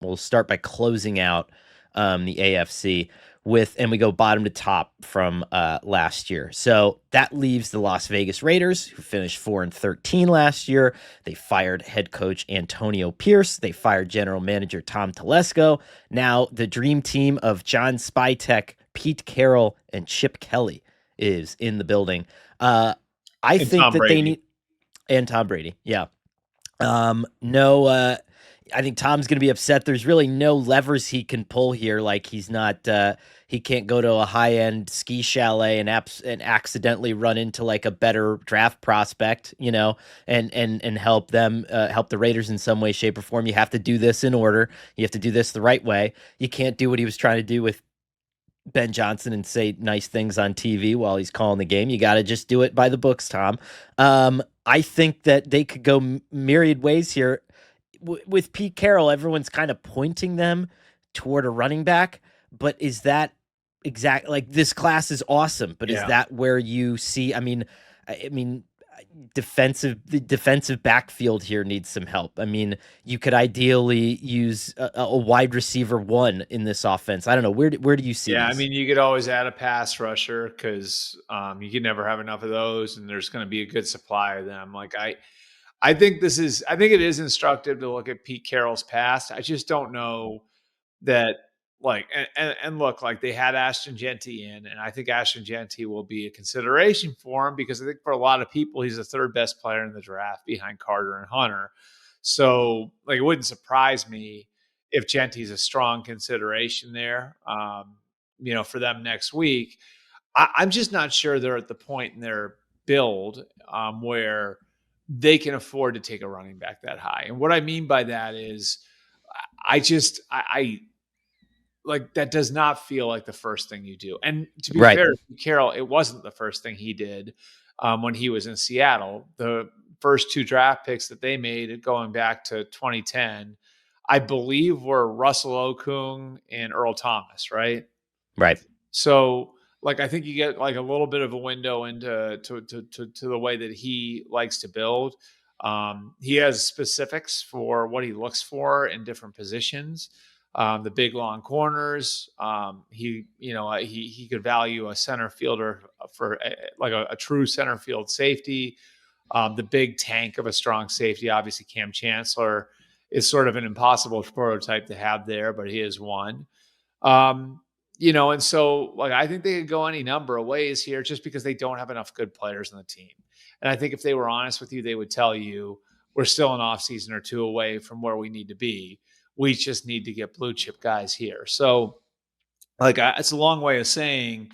we'll start by closing out the AFC and we go bottom to top from last year. So that leaves the Las Vegas Raiders, who finished 4-13 last year. They fired head coach Antonio Pierce. They fired general manager Tom Telesco. Now the dream team of John Spytek, Pete Carroll, and Chip Kelly is in the building. I And think Tom that they Brady. need and Tom Brady. Yeah. No, I think Tom's going to be upset. There's really no levers he can pull here. Like he can't go to a high end ski chalet and accidentally run into like a better draft prospect, and help them, help the Raiders in some way, shape, or form. You have to do this in order. You have to do this the right way. You can't do what he was trying to do with Ben Johnson and say nice things on TV while he's calling the game. You got to just do it by the books, Tom. I think that they could go myriad ways here. With Pete Carroll, everyone's kind of pointing them toward a running back, but is that like this class is awesome, but is Yeah. that where you see? I mean, the defensive backfield here needs some help. I mean, you could ideally use a wide receiver one in this offense. I don't know, where do you see Yeah, I these? mean, you could always add a pass rusher because you can never have enough of those, and there's going to be a good supply of them. Like I think it is instructive to look at Pete Carroll's past. I just don't know that, like, and look, like they had Ashton Genty in, and I think Ashton Genty will be a consideration for him because I think for a lot of people, he's the third best player in the draft behind Carter and Hunter. So, like, it wouldn't surprise me if Genty's a strong consideration there, for them next week. I'm just not sure they're at the point in their build where they can afford to take a running back that high. And what I mean by that is, I like that does not feel like the first thing you do. And to be Right. fair to Carroll, it wasn't the first thing he did when he was in Seattle. The first two draft picks that they made going back to 2010, I believe, were Russell Okung and Earl Thomas, right? Right. So, like, I think you get like a little bit of a window into to the way that he likes to build. He has specifics for what he looks for in different positions. The big long corners. He could value a center fielder for like a true center field safety. The big tank of a strong safety. Obviously, Cam Chancellor is sort of an impossible prototype to have there, but he is one. Um, and so, like, I think they could go any number of ways here just because they don't have enough good players on the team. And I think if they were honest with you, they would tell you we're still an off season or two away from where we need to be. We just need to get blue chip guys here. So, like, it's a long way of saying,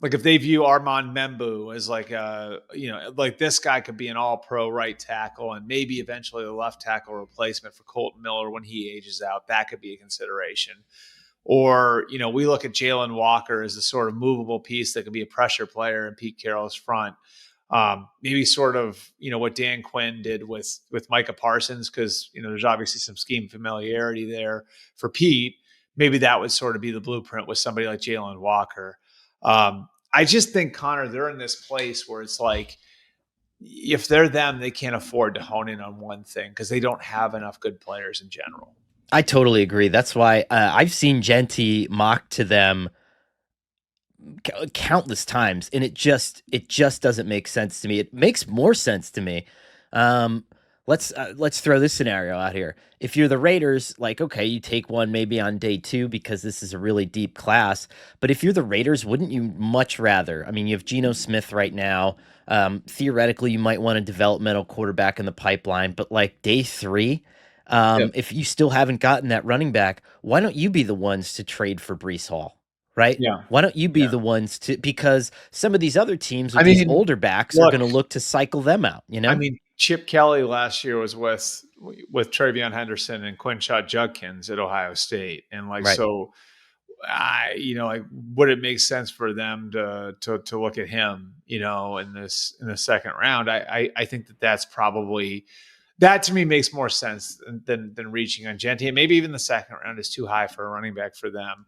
like, if they view Armand Membu as like like this guy could be an all pro right tackle and maybe eventually a left tackle replacement for Colton Miller when he ages out, that could be a consideration. Or, we look at Jalen Walker as a sort of movable piece that could be a pressure player in Pete Carroll's front. Maybe sort of, what Dan Quinn did with Micah Parsons, because, there's obviously some scheme familiarity there for Pete. Maybe that would sort of be the blueprint with somebody like Jalen Walker. I just think, Conor, they're in this place where it's like, if they're them, they can't afford to hone in on one thing because they don't have enough good players in general. I totally agree. That's why I've seen Genty mocked to them countless times, and it just doesn't make sense to me. It makes more sense to me. Um, let's throw this scenario out here. If you're the Raiders, like, okay, you take one maybe on day two because this is a really deep class. But if you're the Raiders, wouldn't you much rather? I mean, you have Geno Smith right now. Theoretically, you might want a developmental quarterback in the pipeline, but like day three, Yep. if you still haven't gotten that running back, why don't you be the ones to trade for Brees Hall? Right? Yeah. Why don't you be Yeah. the ones to, because some of these other teams I with these mean, older backs are look, going to look to cycle them out, you I know? mean, Chip Kelly last year was with Travion Henderson and Quinshot Judkins at Ohio State, and like Right. so, like, would it make sense for them to look at him, in the second round? I think that's probably that to me makes more sense than reaching on Genty, and maybe even the second round is too high for a running back for them.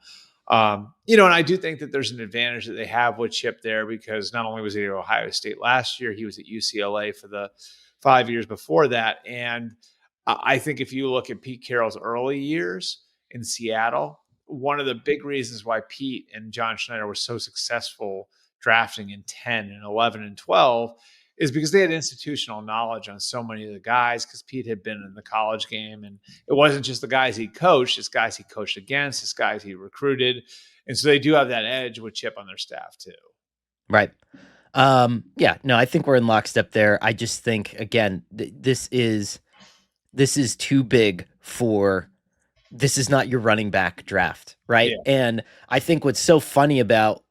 And I do think that there's an advantage that they have with Chip there because not only was he at Ohio State last year, he was at UCLA for the 5 years before that. And I think if you look at Pete Carroll's early years, in Seattle. One of the big reasons why Pete and John Schneider were so successful drafting in 10 and 11 and 12 is because they had institutional knowledge on so many of the guys, because Pete had been in the college game, and it wasn't just the guys he coached, it's guys he coached against, it's guys he recruited. And so they do have that edge with Chip on their staff too. Right. Yeah, no, I think we're in lockstep there. I just think, again, this is too big for, this is not your running back draft, right? Yeah. And I think what's so funny about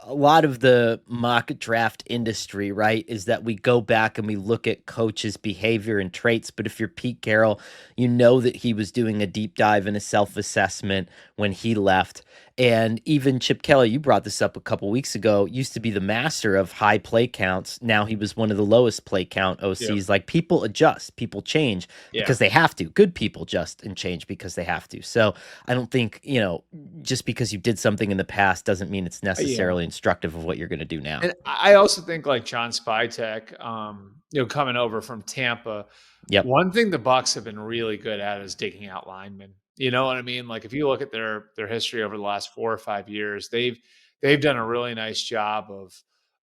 a lot of the mock draft industry, right, is that we go back and we look at coaches' behavior and traits. But if you're Pete Carroll, you know that he was doing a deep dive and a self-assessment when he left. And even Chip Kelly, you brought this up a couple weeks ago, used to be the master of high play counts. Now he was one of the lowest play count OCs. Like, people adjust, people change because they have to. Good people adjust and change because they have to. So I don't think, just because you did something in the past doesn't mean it's necessarily instructive of what you're going to do now. And I also think, like John Spytek, coming over from Tampa, one thing the Bucs have been really good at is digging out linemen. You know what I mean? Like, if you look at their history over the last 4 or 5 years, they've done a really nice job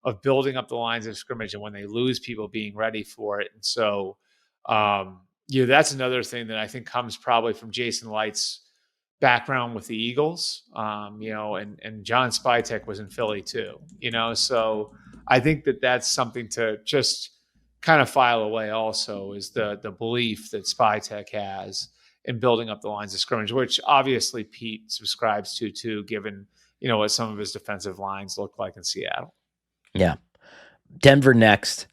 of building up the lines of scrimmage, and when they lose people, being ready for it. And so, that's another thing that I think comes probably from Jason Light's background with the Eagles, and John Spytek was in Philly too, so I think that that's something to just kind of file away also, is the belief that Spytek has in building up the lines of scrimmage, which obviously Pete subscribes to too, given, what some of his defensive lines look like in Seattle. Yeah. Denver next.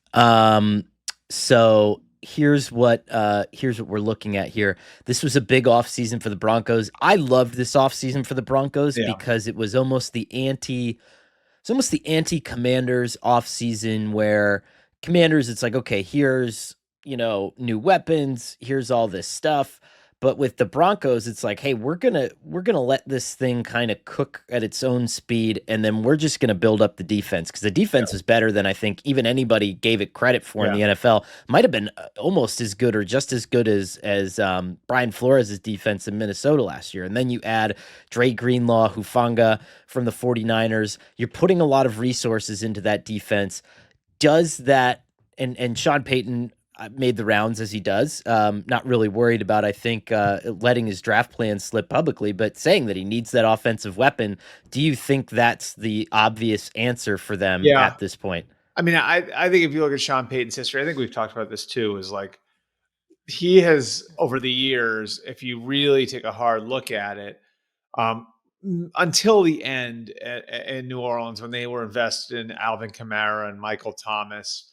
So here's what we're looking at here. This was a big offseason for the Broncos. I loved this offseason for the Broncos because it was almost the anti-Commanders offseason, where Commanders, it's like, okay, here's, new weapons, here's all this stuff. But with the Broncos, it's like, hey, we're gonna let this thing kind of cook at its own speed, and then we're just gonna build up the defense, because the defense is better than I think even anybody gave it credit for in the NFL. Might have been almost as good or just as good as Brian Flores' defense in Minnesota last year. And then you add Dre Greenlaw, Hufanga from the 49ers. You're putting a lot of resources into that defense. Does that, and Sean Payton made the rounds as he does. Not really worried about, I think, letting his draft plans slip publicly, but saying that he needs that offensive weapon. Do you think that's the obvious answer for them at this point? I mean, I think if you look at Sean Payton's history, I think we've talked about this too, is like, he has, over the years, if you really take a hard look at it, until the end in New Orleans, when they were invested in Alvin Kamara and Michael Thomas,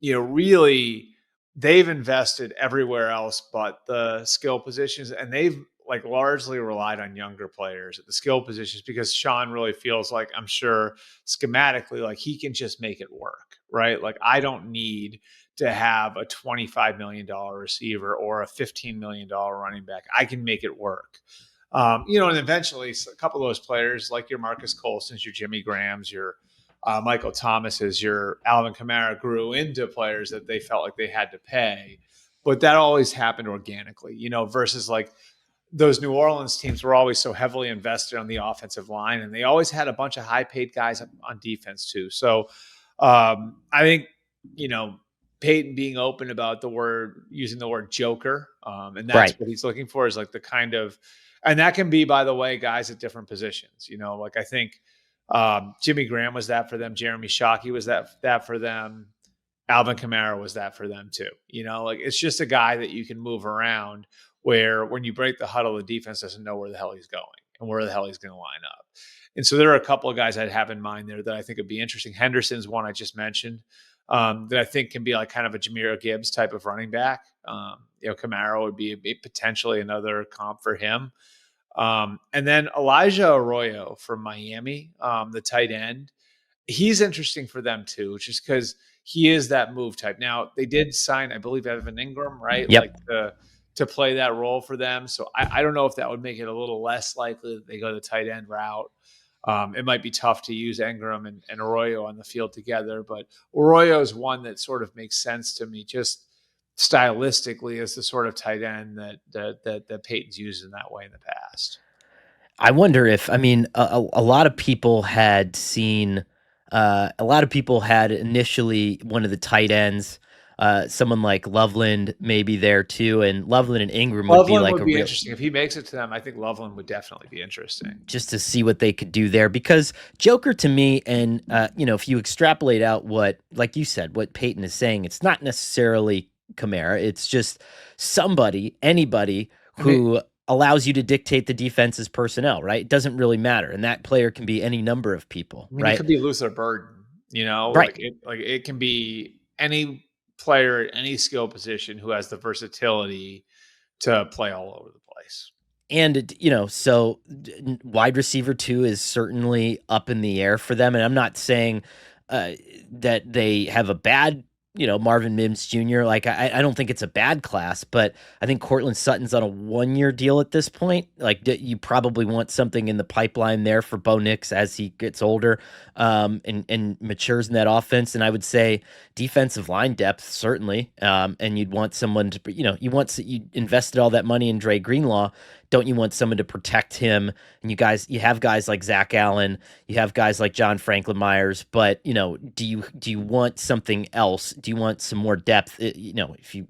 really, they've invested everywhere else but the skill positions, and they've like largely relied on younger players at the skill positions, because Sean really feels like, I'm sure schematically, like he can just make it work, right? Like, I don't need to have a $25 million receiver or a $15 million running back. I can make it work. And eventually a couple of those players, like your Marcus Colston's, your Jimmy Graham's, your Michael Thomas's, your Alvin Kamara, grew into players that they felt like they had to pay. But that always happened organically, versus like those New Orleans teams were always so heavily invested on the offensive line, and they always had a bunch of high paid guys on defense too. So I think, Peyton being open about using the word joker, and that's what he's looking for, is like the kind of, and that can be, by the way, guys at different positions. Like, I think Jimmy Graham was that for them. Jeremy Shockey was that for them. Alvin Kamara was that for them too. Like, it's just a guy that you can move around, where when you break the huddle, the defense doesn't know where the hell he's going and where the hell he's going to line up. And so there are a couple of guys I'd have in mind there that I think would be interesting. Henderson's one I just mentioned, that I think can be like kind of a Jahmyr Gibbs type of running back. Kamara would be potentially another comp for him. And then Elijah Arroyo from Miami, the tight end, he's interesting for them too, just because he is that move type. Now, they did sign, I believe, Evan Ingram, right? Yep. Like to play that role for them. So I don't know if that would make it a little less likely that they go the tight end route. It might be tough to use Ingram and Arroyo on the field together, but Arroyo is one that sort of makes sense to me, just stylistically as the sort of tight end that Peyton's used in that way in the past. I wonder if, I mean, a lot of people had seen, a lot of people had initially one of the tight ends, someone like Loveland maybe there too, and Loveland and Ingram would be Loveland like would a be real, interesting if he makes it to them. I think Loveland would definitely be interesting. just to see what they could do there, because Joker to me, and if you extrapolate out what, like you said, what Peyton is saying, it's not necessarily Kamara, it's just somebody, anybody I mean, who allows you to dictate the defense's personnel, right? It doesn't really matter, and that player can be any number of people, it right? could be Luther Burden. Right. Like it can be any player at any skill position who has the versatility to play all over the place. And, so wide receiver two is certainly up in the air for them. And I'm not saying that they have a bad, Marvin Mims Jr. Like, I don't think it's a bad class, but I think Cortland Sutton's on a 1-year deal at this point. Like, you probably want something in the pipeline there for Bo Nix as he gets older and matures in that offense. And I would say defensive line depth, certainly. And you'd want someone to, you invested all that money in Dre Greenlaw. Don't you want someone to protect him? And you have guys like Zach Allen, you have guys like John Franklin Myers, but do you want something else? Do you want some more depth? If you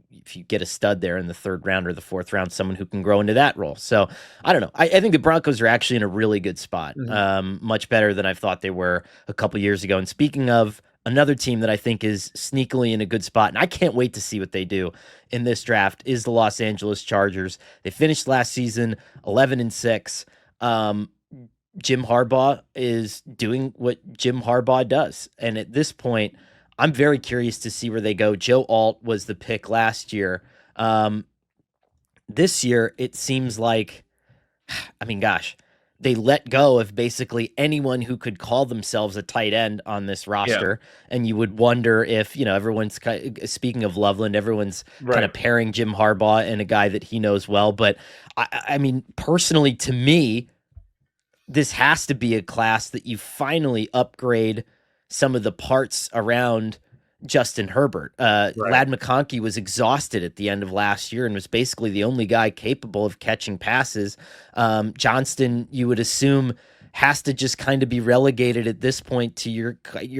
get a stud there in the 3rd round or the 4th round, someone who can grow into that role. So I don't know. I think the Broncos are actually in a really good spot, Mhm. much better than I thought they were a couple years ago. And speaking of another team that I think is sneakily in a good spot, and I can't wait to see what they do in this draft, is the Los Angeles Chargers. They finished last season 11-6. Jim Harbaugh is doing what Jim Harbaugh does. And at this point, I'm very curious to see where they go. Joe Alt was the pick last year. This year, it seems like, I mean, gosh, they let go of basically anyone who could call themselves a tight end on this Yeah. roster. And you would wonder if, everyone's speaking of Loveland, everyone's kind Right. of pairing Jim Harbaugh and a guy that he knows well. But I mean, personally, to me, this has to be a class that you finally upgrade some of the parts around Justin Herbert. Right. Lad McConkey was exhausted at the end of last year and was basically the only guy capable of catching passes. Johnston, you would assume, has to just kind of be relegated at this point to your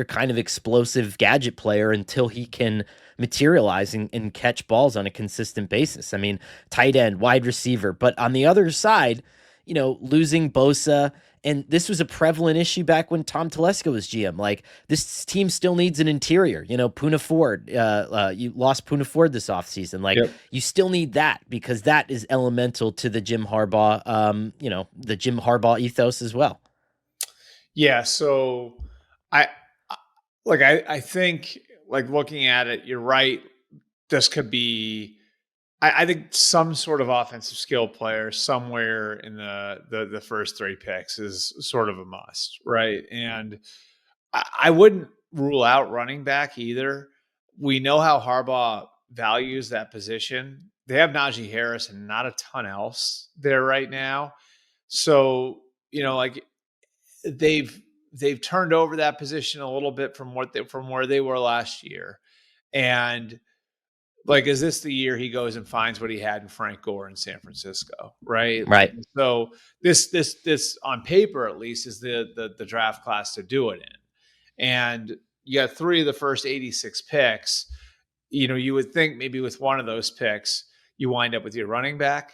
kind of explosive gadget player until he can materialize and catch balls on a consistent basis. I mean, tight end, wide receiver, but on the other side, losing Bosa, and this was a prevalent issue back when Tom Telesco was GM. Like, this team still needs an interior. Puna Ford, you lost Puna Ford this offseason. Like, Yep. you still need that because that is elemental to the Jim Harbaugh, the Jim Harbaugh ethos as well. Yeah. So I I think like looking at it, you're right. This could be I think some sort of offensive skill player somewhere in the first 3 picks is sort of a must, right? And I wouldn't rule out running back either. We know how Harbaugh values that position. They have Najee Harris and not a ton else there right now. So, like they've they've turned over that position a little bit from where they were last year. And like, is this the year he goes and finds what he had in Frank Gore in San Francisco, right? Like, Right. so this on paper at least is the draft class to do it in, and you got 3 of the first 86 picks. You would think maybe with one of those picks you wind up with your running back.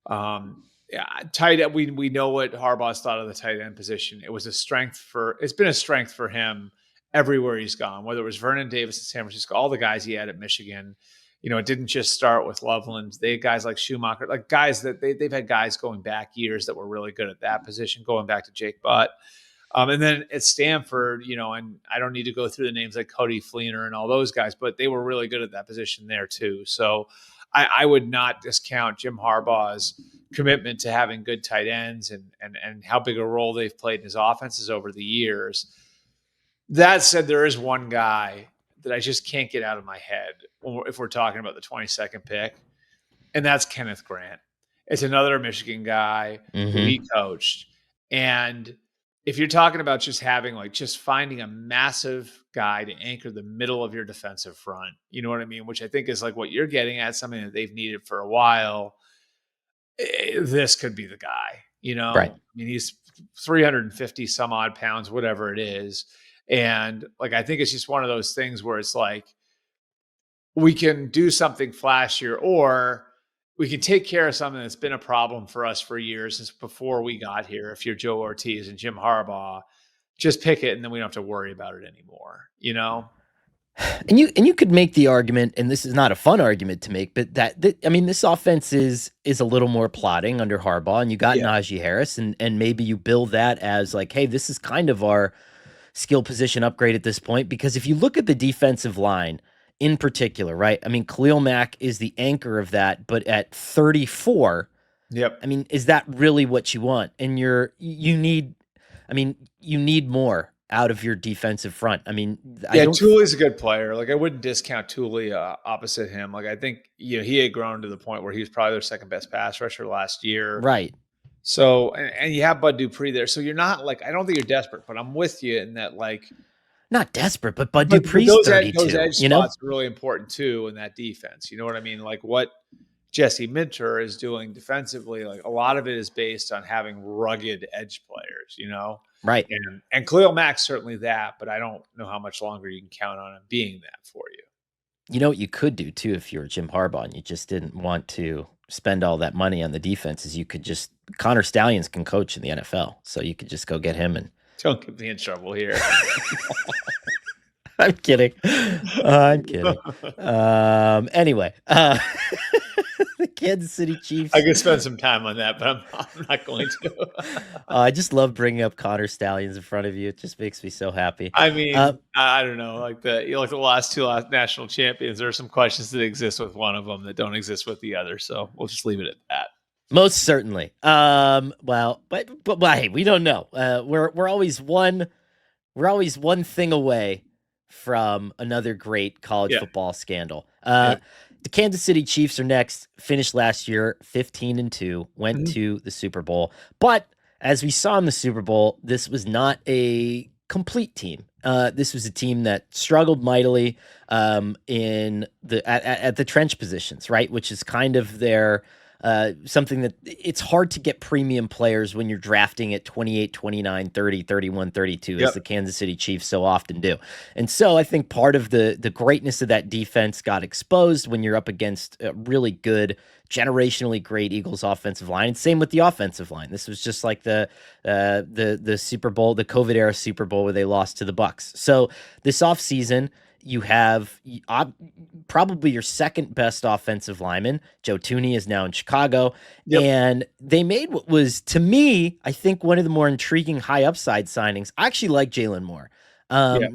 Yeah, tight end. We know what Harbaugh's thought of the tight end position. It's been a strength for him everywhere he's gone, whether it was Vernon Davis at San Francisco, all the guys he had at Michigan. It didn't just start with Loveland. They had guys like Schumacher, like guys that they've had guys going back years that were really good at that position, going back to Jake Butt. And then at Stanford, and I don't need to go through the names like Cody Fleener and all those guys, but they were really good at that position there too. So I would not discount Jim Harbaugh's commitment to having good tight ends and how big a role they've played in his offenses over the years. That said, there is one guy that I just can't get out of my head if we're talking about the 22nd pick, and that's Kenneth Grant. It's another Michigan guy who he Mm-hmm. coached. And if you're talking about just having like just finding a massive guy to anchor the middle of your defensive front, you know what I mean? Which I think is like what you're getting at, something that they've needed for a while. This could be the guy, you Right. know? I mean, he's 350 some odd pounds, whatever it is. And like, I think it's just one of those things where it's like, we can do something flashier, or we can take care of something that's been a problem for us for years since before we got here. If you're Joe Ortiz and Jim Harbaugh, just pick it and then we don't have to worry about it anymore, you know? And you could make the argument, and this is not a fun argument to make, but I mean, this offense is a little more plotting under Harbaugh, and you got Yeah. Najee Harris, and maybe you build that as like, hey, this is kind of our skill position upgrade at this point. Because if you look at the defensive line in particular, right? I mean, Khalil Mack is the anchor of that, but at 34, Yep. I mean, is that really what you want? And you need, I mean, you need more out of your defensive front. I mean, I Yeah, don't. Thule's a good player. Like, I wouldn't discount Thule opposite him. Like, I think, you know, he had grown to the point where he was probably their second best pass rusher last year. Right. So, and you have Bud Dupree there. So you're not like, I don't think you're desperate, but I'm with you in that, like, Not desperate, but Bud but Dupree's those 32, edge you know? spots are really important too in that defense. You know what I mean? Like what Jesse Minter is doing defensively, like a lot of it is based on having rugged edge players, you know? Right. And Khalil Mack's certainly that, but I don't know how much longer you can count on him being that for you. You know what you could do too if you're Jim Harbaugh and you just didn't want to spend all that money on the defense is you could just Connor Stallions can coach in the NFL. So you could just go get him and Don't get me in trouble here. I'm kidding. I'm kidding. Anyway, the Kansas City Chiefs. I could spend some time on that, but I'm not going to. I just love bringing up Connor Stallions in front of you. It just makes me so happy. I mean, I don't know, like the last two national champions. There are some questions that exist with one of them that don't exist with the other. So we'll just leave it at that. Most certainly. Well, but hey, we don't know. We're always one thing away from another great college football scandal. The Kansas City Chiefs are next. Finished last year 15-2, went to the Super Bowl. But as we saw in the Super Bowl, this was not a complete team. This was a team that struggled mightily in at the trench positions, right? Which is kind of their something that it's hard to get premium players when you're drafting at 28, 29, 30, 31, 32, as the Kansas City Chiefs so often do. And so I think part of the greatness of that defense got exposed when you're up against a really good, generationally great Eagles offensive line. And same with the offensive line. This was just like the Super Bowl, the COVID era Super Bowl where they lost to the Bucs. So this offseason, you have probably your second best offensive lineman. Joe Thuney is now in Chicago. And they made what was, to me, I think one of the more intriguing high upside signings. I actually like Jalen Moore.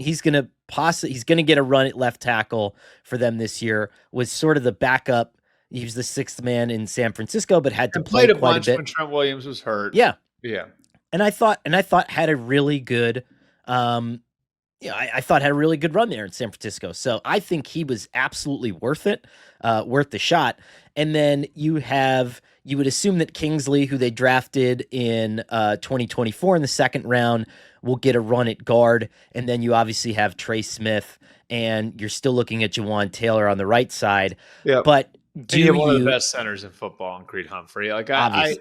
He's going to get a run at left tackle for them this year. Was sort of the backup. He was the sixth man in San Francisco, but had to play quite a bit when Trent Williams was hurt. Yeah. And I thought had a really good I thought had a really good run there in San Francisco. So I think he was absolutely worth it, worth the shot. And then you would assume that Kingsley, who they drafted in 2024 in the second round, will get a run at guard. And then you obviously have Trey Smith, and you're still looking at Jawan Taylor on the right side. But do you have one of the best centers in football in Creed Humphrey? Like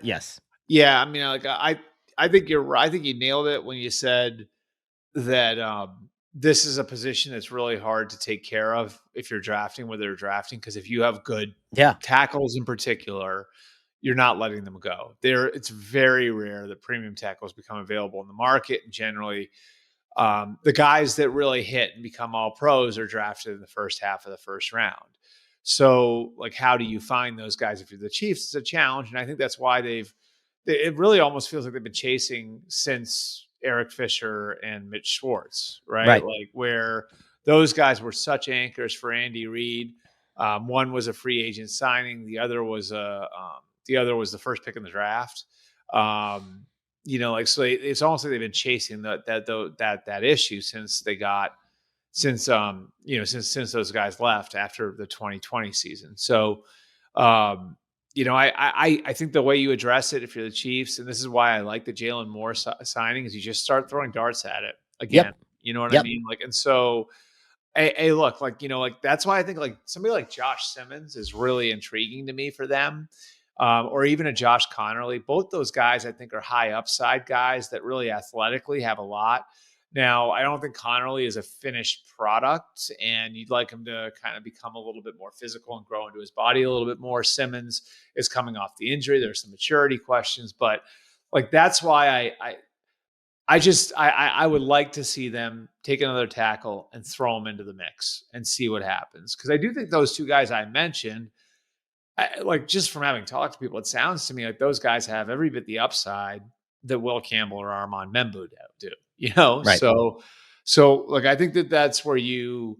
yes. Yeah, I mean, like I think you're right. I think you nailed it when you said that this is a position that's really hard to take care of if you're drafting, where they're drafting, because if you have good tackles in particular, you're not letting them go. It's very rare that premium tackles become available in the market, and generally the guys that really hit and become all pros are drafted in the first half of the first round. So, like, how do you find those guys if you're the Chiefs? It's a challenge, and I think that's why it really almost feels like they've been chasing since Eric Fisher and Mitch Schwartz, right? Like, where those guys were such anchors for Andy Reid. One was a free agent signing. The other was the first pick in the draft. You know, like, so it's almost like they've been chasing that issue since those guys left after the 2020 season. So, I think the way you address it, if you're the Chiefs, and this is why I like the Jalen Moore signing, is you just start throwing darts at it again. Yep. You know what I Yep. mean? Like, and so, hey, look, like, like that's why I think like somebody like Josh Simmons is really intriguing to me for them, or even a Josh Connerly. Both those guys, I think, are high upside guys that really athletically have a lot. Now, I don't think Connerly is a finished product, and you'd like him to kind of become a little bit more physical and grow into his body a little bit more. Simmons is coming off the injury. There's some maturity questions, but like that's why I would like to see them take another tackle and throw them into the mix and see what happens. Because I do think those two guys I mentioned, like just from having talked to people, it sounds to me like those guys have every bit the upside that Will Campbell or Armand Membu do. Right. So like I think that that's where you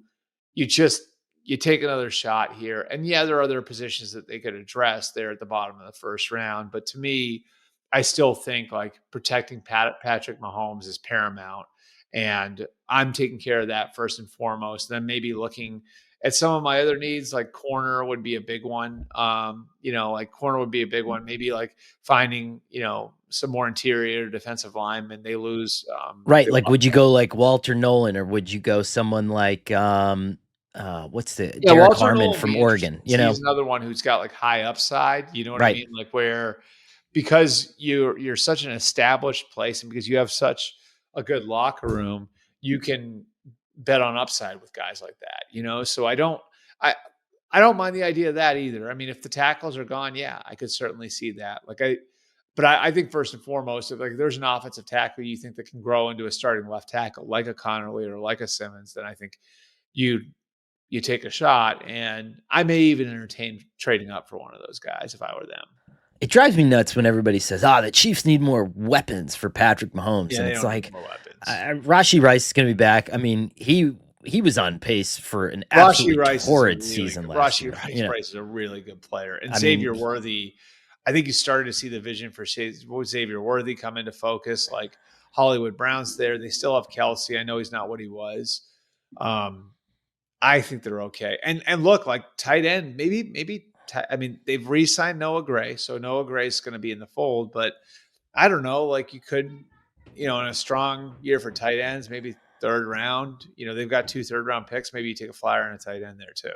just you take another shot here, and yeah, there are other positions that they could address there at the bottom of the first round, but to me, I still think like protecting Patrick Mahomes is paramount, and I'm taking care of that first and foremost. Then maybe looking at some of my other needs, like corner would be a big one. Like corner would be a big one. Maybe like finding, some more interior defensive linemen. They lose. Right. They Like, lost. would you go like Walter Nolan, or would you go someone like what's the Yeah, Derek Walter Harmon Nolan would from be interesting Oregon? 'cause he's another one who's got like high upside. You know what I Right. mean? Like where because you're such an established place and because you have such a good locker room, you can bet on upside with guys like that. So I I don't mind the idea of that either. I mean, if the tackles are gone, yeah, I could certainly see that. But I think first and foremost, if like there's an offensive tackle you think that can grow into a starting left tackle, like a Connerly or like a Simmons, then I think you you take a shot. And I may even entertain trading up for one of those guys if I were them. It drives me nuts when everybody says, the Chiefs need more weapons for Patrick Mahomes." Yeah, And they it's don't need like, more weapons. Rashi Rice is going to be back. I mean, he was on pace for an Rashi absolutely Rice is a torrid really season good last Rashi year. Rice is a really good player. And I mean, Xavier Worthy, I think you started to see the vision for Xavier Worthy come into focus. Like Hollywood Brown's there. They still have Kelsey. I know he's not what he was. Um, I think they're okay. And look, like tight end, I mean, they've re-signed Noah Gray, so Noah Gray is going to be in the fold. But I don't know, like you could, in a strong year for tight ends, maybe third round. They've got 2 third round picks. Maybe you take a flyer on a tight end there too.